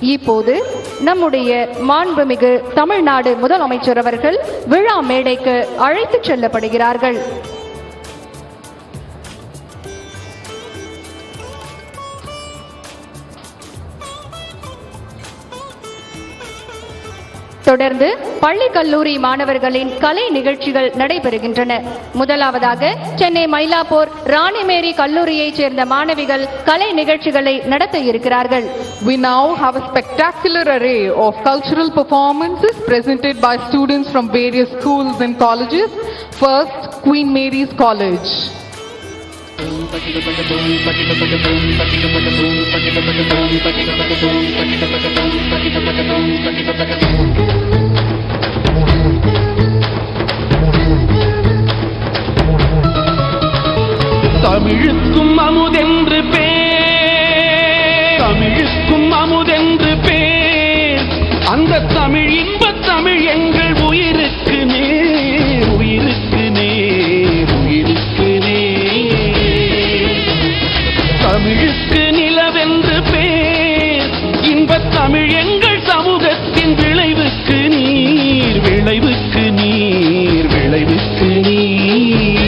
இப்போது நம்முடைய மாண்புமிகு தமிழ்நாடு முதலமைச்சர் அவர்கள் விழா மேடைக்கு அழைத்துச் செல்லப்படுகிறார்கள். தொடர்ந்து பள்ளி கல்லூரி மாணவர்களின் கலை நிகழ்ச்சிகள் நடைபெறுகின்றன. முதலாவதாக சென்னை மயிலாப்பூர் ராணிமேரி கல்லூரியைச் சேர்ந்த மாணவிகள் கலை நிகழ்ச்சிகளை நடத்த இருக்கிறார்கள். We now have a spectacular array of cultural performances presented by students from various schools and colleges. First, Queen Mary's College. தமிழுக்கும் அமுதென்று பேர், தமிழுக்கும் அமுதென்று பேர், அந்த தமிழ் இன்பத் தமிழ் எங்கள் உயிருக்கு நேர், உயிருக்கு நேர், உயிருக்கு நேர். தமிழுக்கு நிலவென்று பேர், இன்பத் தமிழ் எங்கள் சமூகத்தின் விளைவுக்கு நீர், விளைவுக்கு நீர், விளைவுக்கு நீர்.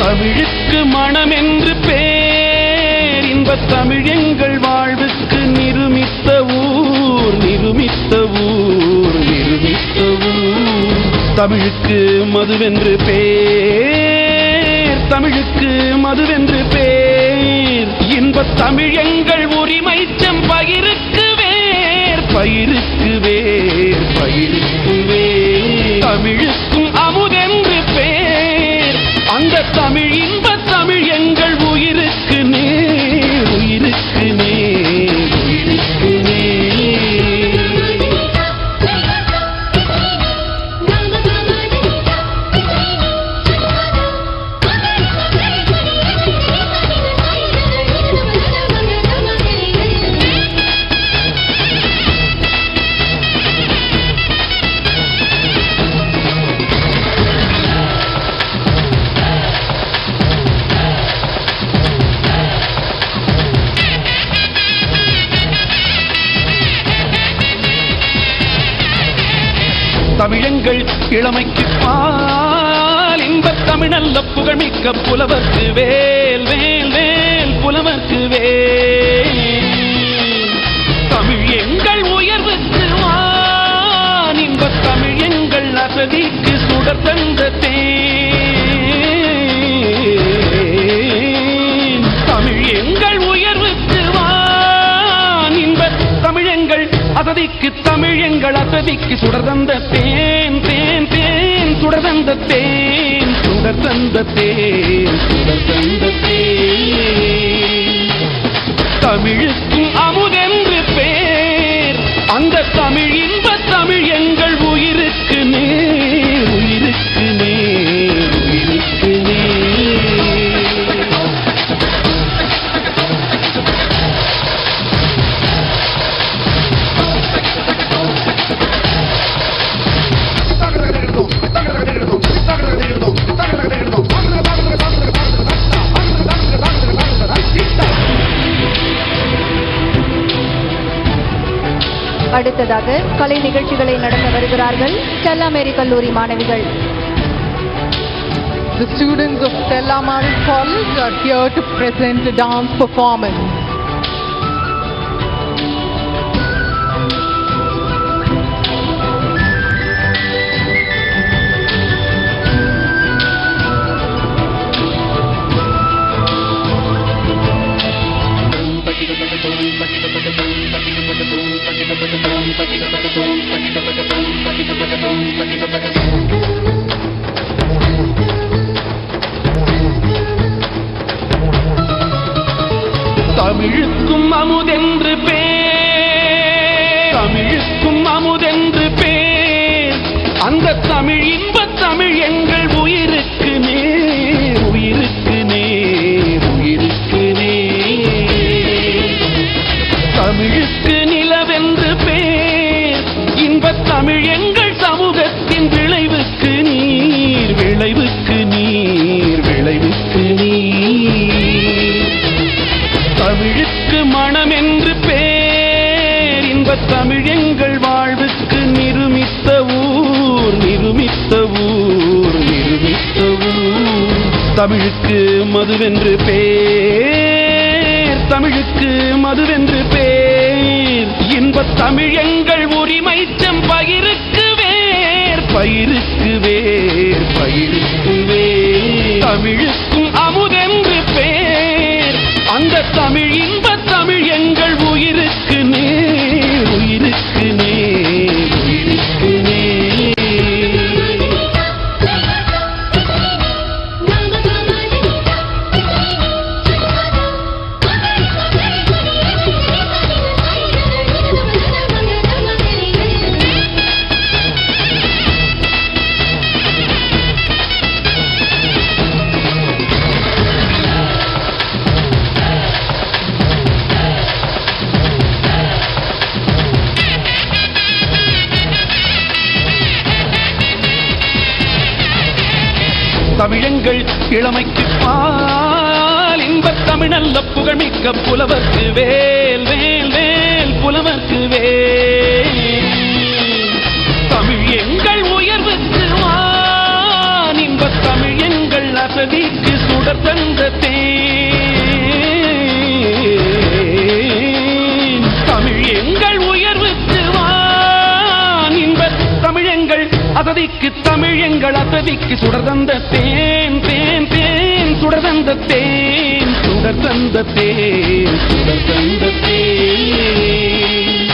தமிழுக்கு மனம் என்று பேர், இன்பத் தமிழ் எங்கள் வாழ்வுக்கு நிருமித்த ஊர், நிருமித்த ஊர், நிருமித்த ஊர். தமிழுக்கு மதுவென்று பேர், தமிழுக்கு மதுவென்று பேர், இன்பத் தமிழ் எங்கள் உரிமை செம்பயிருக்கு வேர், பயிருக்கு வேர், பயிருக்கு வேர். தமிழுக்கும் அமுதென்று பேர், அந்த தமிழ் இன்பத் தமிழ் எங்கள் உயிருக்கு நேர், உயிருக்கு நேர், உயிருக்கு நேர். தமிழங்கள் இளமைக்கு பால், இன்பத் தமிழ் நல்ல புகழ்மிக்க புலவர்க்கு வேல், வேல், வேல், புலவர்க்கு வேல். தமிழ் எங்கள் உயர்வுக்கு வான், இன்பத் தமிழ் எங்கள் அசதிக்கு சுடர் தந்த தேன். தமிழ் எங்கள் உயர்வுக்கு வான், இன்பத் தமிழ் எங்கள் அசதிக்கு, தமிழ் எங்கள் அசதிக்கு சுடர் தந்த தேன், தேன், தேன், சுடர் தந்த தேன், சுடர் தந்த தேன், சுடர் தந்த தேன். தமிழுக்கும் அமுதென்று பேர், அந்த தமிழ் இன்பத் தமிழ் எங்கள் உயிருக்கு நேர், உயிருக்கு நேர், உயிருக்கு நேர். அடுத்ததாக கலை நிகழ்ச்சிகளை நடத்த வருகிறார்கள் ஸ்டெல்லா மேரி கல்லூரி மாணவிகள். The students of Stella Maris College are here to present a dance performance. தமிழுக்கும் அமுதென்று பேர், தமிழுக்கும் அமுதென்று பேர், அந்த தமிழ் இன்பத் தமிழ் எங்கள் உயிருக்கு நேர், உயிருக்கு நேர், உயிருக்கு நேர். தமிழுக்கு நிலவென்று பேர், இன்பத் தமிழ் எங்கள் சமூகத்தின் விளைவுக்கு நீர், விளைவுக்கு நீர், விளைவுக்கு நீர். தமிழுக்கு மனம் என்று பேர், தமிழுக்கு மதுவென்று பேர், தமிழுக்கு மதுவென்று பேர். இன்பத் தமிழ் எங்கள் உரிமை செம்பயிருக்கு வேர், பயிருக்கு வேர், பயிருக்கு வேர். தமிழுக்கும் அமுதென்று பேர், அந்த தமிழ் இன்பத் தமிழ் எங்கள் உயிருக்கு நேர், உயிருக்கு நேர், உயிருக்கு நேர். தமிழங்கள் இளமைக்கு பால், இன்பத் தமிழல்ல புகழ்மிக்க புலவர்க்கு வேல், வேல், வேல், புலவர்க்கு வேல். தமிழ் எங்கள் உயர்வுக்கு வான், இன்பத் தமிழ் எங்கள் அசதிக்கு சுடர் தந்த தேன். தமிழ் எங்கள் உயர்வுக்கு வான், இன்பத் தமிழ் எங்கள் அசதிக்கு, தமிழ் எங்கள் அசதிக்கு சுடர் தந்த தேன், தேன், தேன், சுடர் தந்த தேன், சுடர் தந்த தேன், சுடர் தந்த தேன்.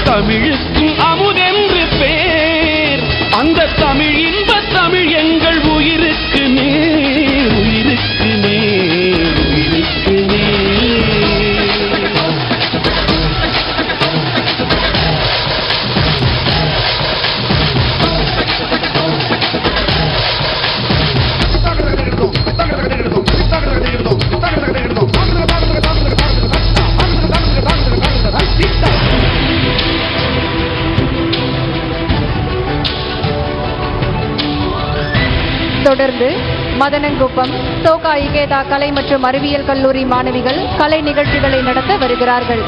தமிழுக்கும் அமுதென்று பேர், அந்த தமிழ் இன்பத் தமிழ் எங்கள் உயிருக்கு நேர், உயிருக்கு நேர், உயிருக்கு நேர். தொடர்ந்து மதனங்குப்பம் சோகா இகேதா கலை மற்றும் அறிவியல் கல்லூரி மாணவிகள் கலை நிகழ்ச்சிகளை நடத்த வருகிறார்கள்.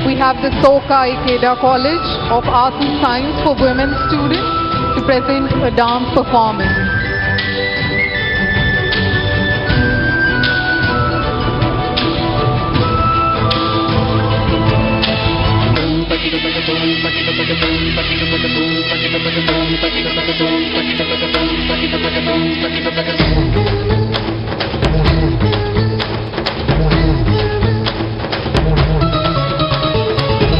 We have the Soka Ikeda College of Arts and Science for women students to present a dance performance.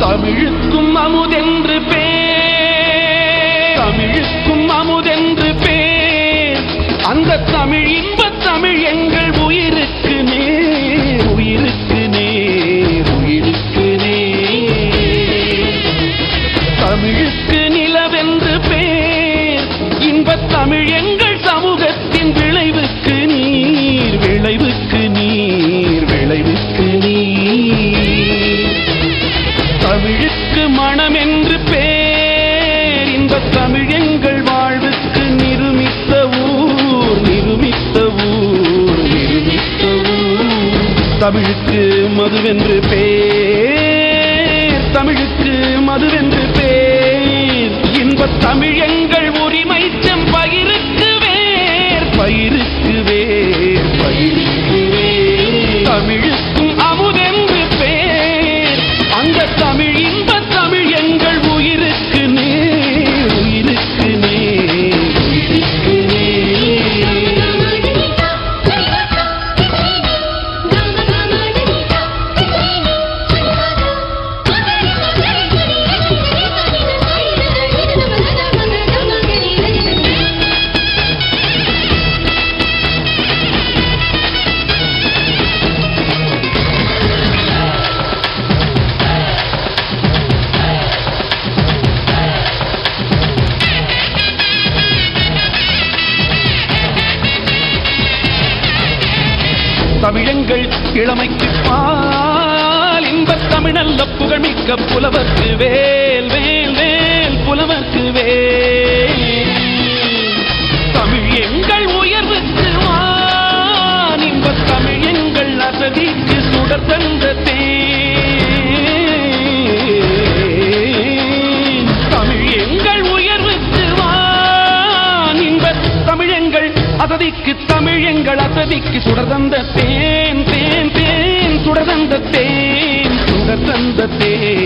தமிழுக்கும் அமுதென்று பேர், தமிழுக்கும் அமுதென்று பேர், அந்த தமிழ் இன்பத் தமிழ் எங்கள் உயிருக்கு நேர், உயிருக்கு நேர், உயிருக்கு நேர். தமிழுக்கு நிலவென்று பேர், இன்பத் தமிழ் எங்கள் சமூகத்தின் விளைவுக்கு நீர், விளைவுக்கு நீர், விளைவுக்கு நீர். தமிழுக்கு மனம் என்று பேர், இன்பத் தமிழ் எங்கள் வாழ்வுக்கு நிருமித்த ஊர், நிருமித்த ஊர், நிருமித்த ஊர். தமிழுக்கு மதுவென்று பேர், தமிழுக்கு மதுவென்று பேர், இன்பத் தமிழ் எங்கள் உரிமை செம்பயிருக்கு வேர், பயிருக்கு வேர், பயிருக்கு வேர். தமிழுக்கும் அமுதென்று பேர், அந்த தமிழ் இன்பத் தமிழ் எங்கள் உயிருக்கு நேர், உயிருக்கு நேர், உயிருக்கு நேர். தமிழங்கள் இளமைக்கு பால், இன்பத் தமிழல்ல புகழ்மிக்க புலவர்க்கு வேல், வேல், வேல், புலவர்க்கு வேல். தமிழ் எங்கள் உயர்வுக்கு வான், இன்பத் தமிழ் எங்கள் அசதிக்கு சுடர் தந்த தேன். தமிழ் எங்கள் உயர்வுக்கு வான், இன்பத் தமிழ் எங்கள் அசதிக்கு, தமிழ் எங்கள் அசதிக்கு சுடர் தந்த தேன் தேன் தேன் சுடர் தந்த தேன் சுடர் தந்த தேன்